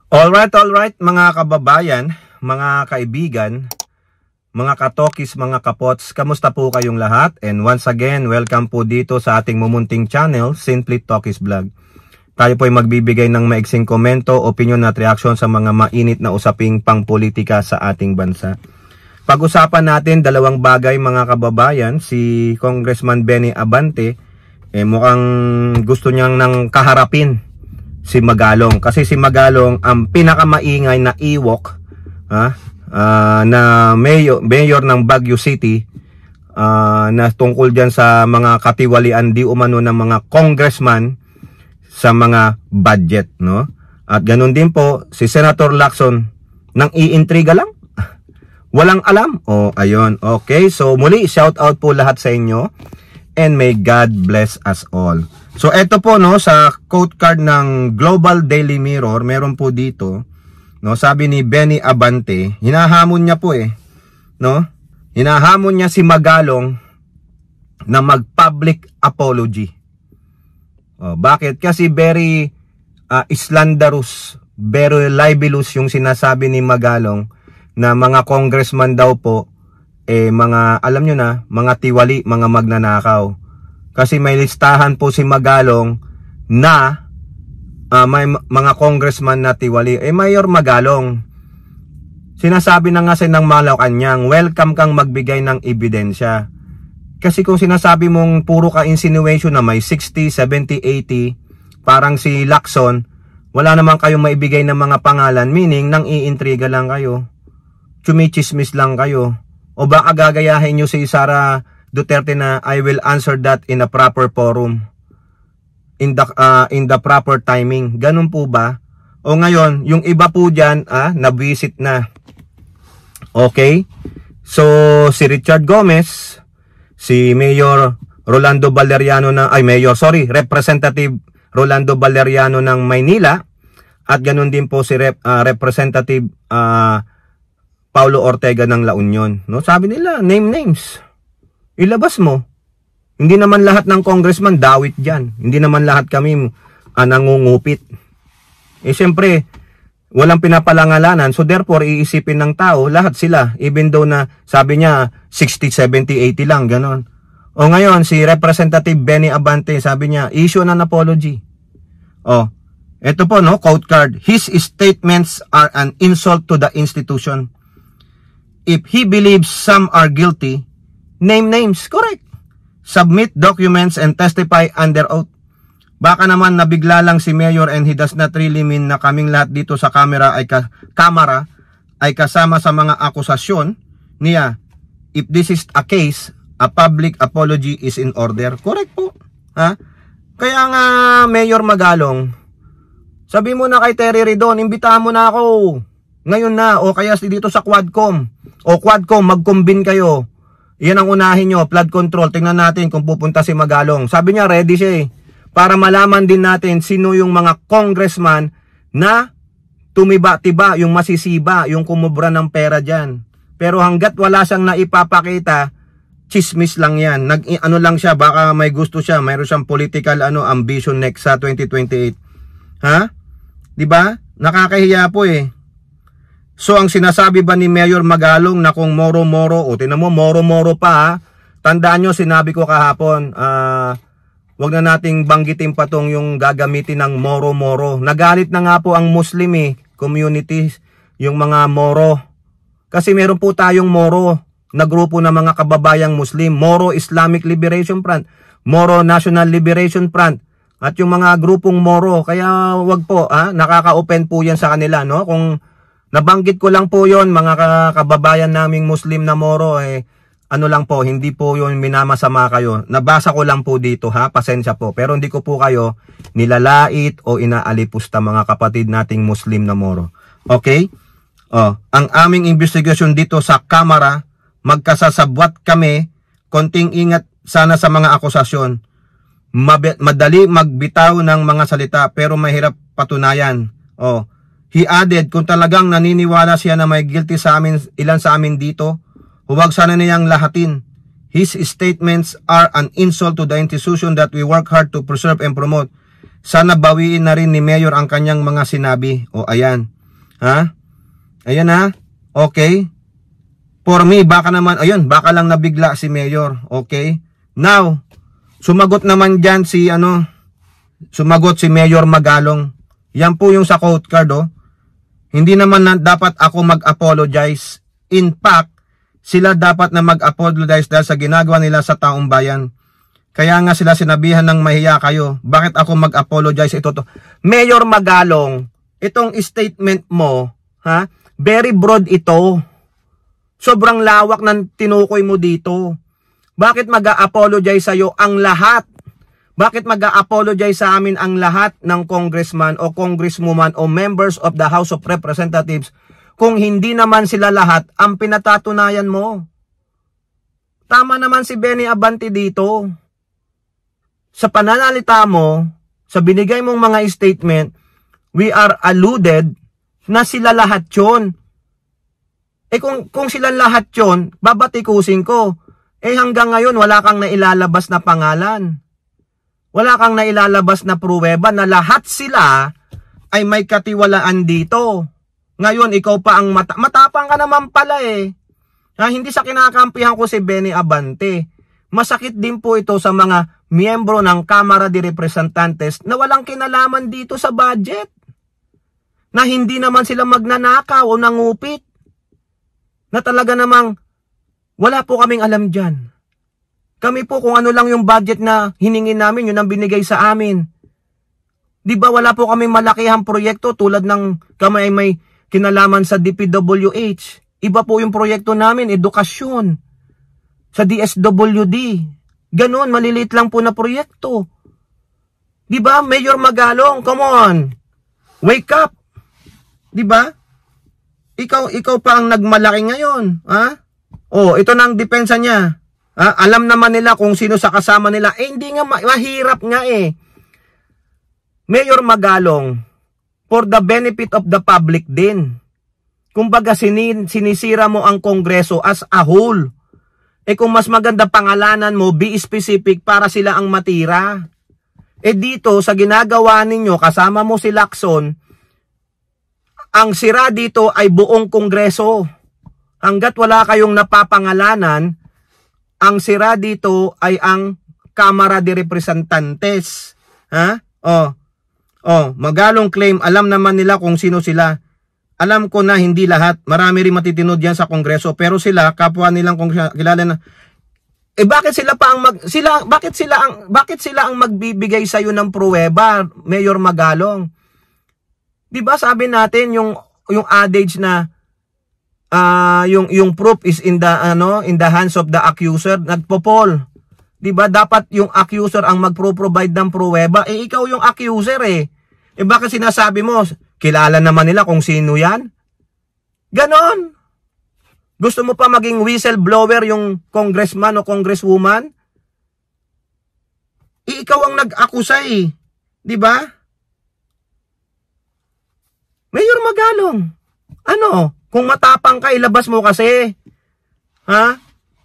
Alright, mga kababayan, mga kaibigan, mga katokis, mga kapots, kamusta po kayong lahat? And once again, welcome po dito sa ating mumunting channel, Simply Tokis Vlog. Tayo po ay magbibigay ng maiksing komento, opinion at reaksyon sa mga mainit na usaping pangpolitika sa ating bansa. Pag-usapan natin dalawang bagay mga kababayan. Si Congressman Benny Abante, mukhang gusto niyang nang kaharapin si Magalong, kasi si Magalong ang pinakamaingay na iwok na mayor ng Baguio City, na tungkol diyan sa mga katiwalian di umano ng mga congressman sa mga budget, no? At ganun din po si Senator Lacson, nang iintriga lang, walang alam. Ayun. Okay, so muli shout out po lahat sa inyo and may God bless us all. So eto po, no, sa quote card ng Global Daily Mirror, meron po dito, no, sabi ni Benny Abante, hinahamon niya po no? Hinahamon niya si Magalong na mag-public apology. Bakit? Kasi very slanderous, very libelous yung sinasabi ni Magalong na mga congressman daw po mga, alam nyo na, mga tiwali, mga magnanakaw. Kasi may listahan po si Magalong na may mga congressman na tiwali. Mayor Magalong, sinasabi na nga sa ng Malacanang, welcome kang magbigay ng ebidensya. Kasi kung sinasabi mong puro ka insinuation na may 60, 70, 80, parang si Lacson, wala naman kayong maibigay ng mga pangalan, meaning nang iintriga lang kayo, chumichismis lang kayo. O baka gagayahin nyo si Sara Duterte na I will answer that in a proper forum, in the proper timing. Ganun po ba? O ngayon, yung iba po dyan, na-visit na. Okay? So, si Richard Gomez, si Mayor Rolando Valeriano Representative Rolando Valeriano ng Maynila, at ganun din po si Representative Paulo Ortega ng La Union. No? Sabi nila, name names. Ilabas mo. Hindi naman lahat ng congressman dawit dyan. Hindi naman lahat kami nangungupit. Siyempre, walang pinapalangalanan. So therefore, iisipin ng tao, lahat sila. Even though na sabi niya 60, 70, 80 lang, ganon. O ngayon, si Representative Benny Abante, sabi niya, issue an apology. Ito po, no, quote card. His statements are an insult to the institution. If he believes some are guilty, name names, correct. Submit documents and testify under oath. Baka naman nabigla lang si Mayor and he does not really mean na kaming lahat dito sa kamera ay kasama sa mga akusasyon niya. If this is a case, a public apology is in order. Correct po. Kaya nga, Mayor Magalong, sabi mo na kay Terry Ridon, imbitahan mo na ako. Ngayon na, o kaya dito sa Quadcom. O Quadcom, mag-combine kayo. Yan ang unahin nyo, flood control. Tingnan natin kung pupunta si Magalong. Sabi niya, ready siya para malaman din natin sino yung mga congressman na tumiba-tiba, yung masisiba, yung kumubra ng pera dyan. Pero hanggat wala siyang naipapakita, chismis lang yan. Ano lang siya, baka may gusto siya, mayroon siyang political ambition next sa 2028. Diba? Nakakahiya po So ang sinasabi ba ni Mayor Magalong na kung moro-moro, tinan mo, moro-moro pa tandaan nyo, sinabi ko kahapon, wag na nating banggitin pa tong yung gagamitin ng moro-moro. Nagalit na nga po ang Muslim community, yung mga moro. Kasi meron po tayong moro na grupo ng mga kababayang Muslim, Moro Islamic Liberation Front, Moro National Liberation Front, at yung mga grupong moro. Kaya wag po, nakaka-open po yan sa kanila, no? Kung nabanggit ko lang po yon, mga kababayan naming Muslim na moro, ano lang po, hindi po yun minamasama kayo. Nabasa ko lang po dito, pasensya po. Pero hindi ko po kayo nilalait o inaalipusta, mga kapatid nating Muslim na moro. Okay? Ang aming investigasyon dito sa Kamara, magkasasabwat kami, konting ingat sana sa mga akusasyon. Madali magbitaw ng mga salita pero mahirap patunayan. He added, kung talagang naniniwala siya na may guilty sa amin, ilan sa amin dito, huwag sana niyang lahatin. His statements are an insult to the institution that we work hard to preserve and promote. Sana bawiin na rin ni Mayor ang kanyang mga sinabi. Ayan. Ha? Ayan ha. Okay. For me, baka naman, ayun, baka lang nabigla si Mayor. Okay. Now, sumagot naman dyan si, sumagot si Mayor Magalong. Yan po yung sa quote card, oh. Hindi naman dapat ako mag-apologize. In fact, sila dapat na mag-apologize dahil sa ginagawa nila sa taong bayan. Kaya nga sila sinabihan ng mahiya kayo. Bakit ako mag-apologize? Ito to. Mayor Magalong, itong statement mo, ha? Very broad ito. Sobrang lawak ng tinukoy mo dito. Bakit mag-a-apologize sa'yo ang lahat? Bakit mag-a-apologize sa amin ang lahat ng congressman o congresswoman o members of the House of Representatives kung hindi naman sila lahat ang pinatatunayan mo? Tama naman si Benny Abante dito. Sa pananalita mo, sa binigay mong mga statement, we are alluded na sila lahat yun. Kung sila lahat yun, babatikusin ko. Hanggang ngayon, wala kang nailalabas na pangalan. Wala kang nailalabas na pruweba na lahat sila ay may katiwalaan dito. Ngayon, ikaw pa ang matapang ka naman pala hindi sa kinakampihan ko si Benny Abante. Masakit din po ito sa mga miyembro ng Kamara de Representantes na walang kinalaman dito sa budget. Na hindi naman sila magnanakaw o nangupit. Na talaga namang wala po kaming alam dyan. Kami po kung ano lang yung budget na hiningin namin, yun ang binigay sa amin. Di ba wala po kaming malakihang proyekto tulad ng kami may kinalaman sa DPWH. Iba po yung proyekto namin, edukasyon. Sa DSWD. Ganon, maliliit lang po na proyekto. Di ba, Mayor Magalong, come on. Wake up. Di ba? Ikaw pa ang nagmalaki ngayon, ha? Ito na ang depensa niya. Alam naman nila kung sino sa kasama nila. Hindi nga, mahirap nga Mayor Magalong, for the benefit of the public din. Kumbaga sinisira mo ang Kongreso as a whole. Kung mas maganda pangalanan mo, be specific para sila ang matira. Dito, sa ginagawa ninyo, kasama mo si Lacson, ang sira dito ay buong Kongreso. Hanggat wala kayong napapangalanan, ang sira dito ay ang Kamara de Representantes. Ha? Magalong claim, alam naman nila kung sino sila. Alam ko na hindi lahat. Marami rin matitinod yan sa Kongreso. Pero sila, kapwa nilang kung kilala na. Bakit sila ang magbibigay sa iyo ng pruweba, Mayor Magalong? 'Di ba sabi natin yung adage na yung proof is in the hands of the accuser, nagpopol. 'Di ba dapat yung accuser ang magpro-provide ng pruweba? Ikaw yung accuser bakit sinasabi mo kilala naman nila kung sino 'yan? Ganon. Gusto mo pa maging whistleblower yung congressman o congresswoman? Ikaw ang nag-akusa 'di ba? Mayor Magalong, kung matapang ka, ilabas mo kasi. Ha?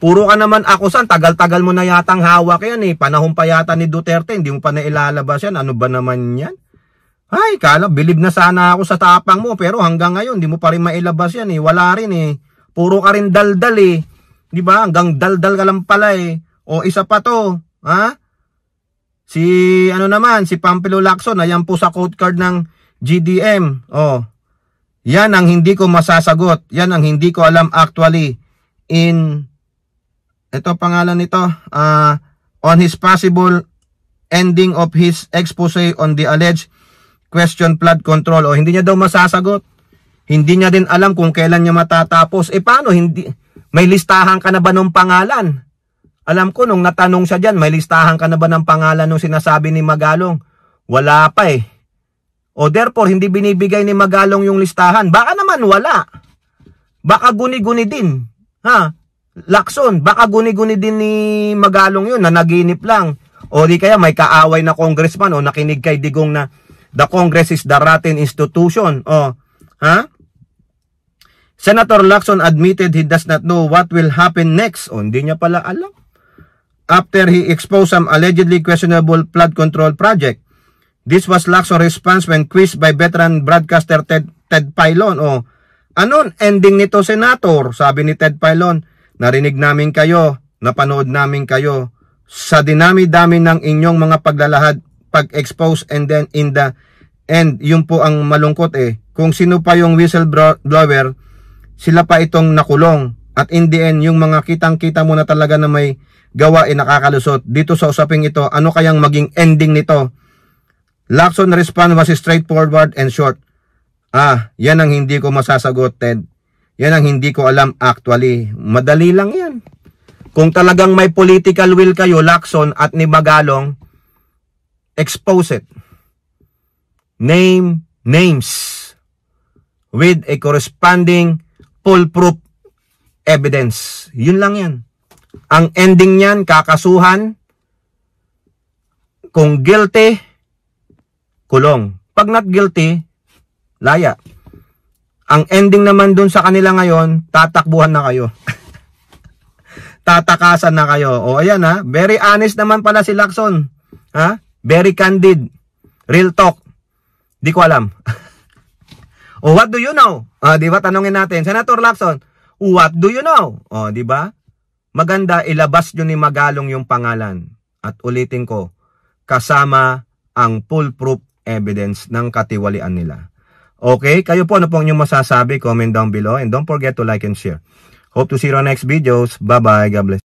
Puro ka naman akusan, tagal-tagal mo na yatang hawak yan Panahon pa yata ni Duterte, hindi mo pa nailalabas yan. Ano ba naman yan? Ay, bilib na sana ako sa tapang mo, pero hanggang ngayon, hindi mo pa rin mailabas yan Wala rin Puro ka rin daldal Di ba? Hanggang daldal ka lang pala O isa pa to, ha? Si Pampilo Lacson, ayan po sa quote card ng GDM. Yan ang hindi ko masasagot. Yan ang hindi ko alam actually. Ito pangalan nito. On his possible ending of his expose on the alleged question flood control. Hindi niya daw masasagot. Hindi niya din alam kung kailan niya matatapos. Paano? May listahan ka na ba ng pangalan? Alam ko nung natanong siya dyan, may listahan ka na ba ng pangalan nung sinasabi ni Magalong? Wala pa therefore, hindi binibigay ni Magalong yung listahan. Baka naman wala. Baka guni-guni din. Ha? Lacson, baka guni-guni din ni Magalong yun na naginip lang. Di kaya may kaaway na congressman nakinig kay Digong na the Congress is the rotten institution. Ha? Senator Lacson admitted he does not know what will happen next. Hindi niya pala alam. After he exposed some allegedly questionable flood control project. This was Lacson's response when quizzed by veteran broadcaster Ted Ted Filon. O, anon ending nito, Senator? Sabi ni Ted Filon, narinig namin kayo, napanood namin kayo. Sa dinami-dami ng inyong mga paglalahad, pag-expose, and then in the end, yun po ang malungkot kung sino pa yung whistleblower, sila pa itong nakulong. At in the end, yung mga kitang-kita mo na talaga na may gawa nakakalusot. Dito sa usaping ito, ano kayang maging ending nito? Lacson response was straightforward and short. Yan ang hindi ko masasagot, Ted. Yan ang hindi ko alam actually. Madali lang yan. Kung talagang may political will kayo, Lacson at ni Magalong, expose it. Name names with a corresponding foolproof evidence. Yun lang yan. Ang ending niyan, kakasuhan. Kung guilty, kulong. Pag not guilty, laya. Ang ending naman dun sa kanila ngayon, tatakbuhan na kayo. Tatakasan na kayo. O ayan very honest naman pala si Lacson. Very candid. Real talk. Di ko alam. O what do you know? Di ba tanongin natin, Senator Lacson, what do you know? O di ba? Maganda ilabas nyo ni Magalong yung pangalan. At ulitin ko, kasama ang foolproof evidence ng katiwalian nila. Okay, kayo po ano pong inyong masasabi? Comment down below and don't forget to like and share. Hope to see you on next videos. Bye-bye. God bless.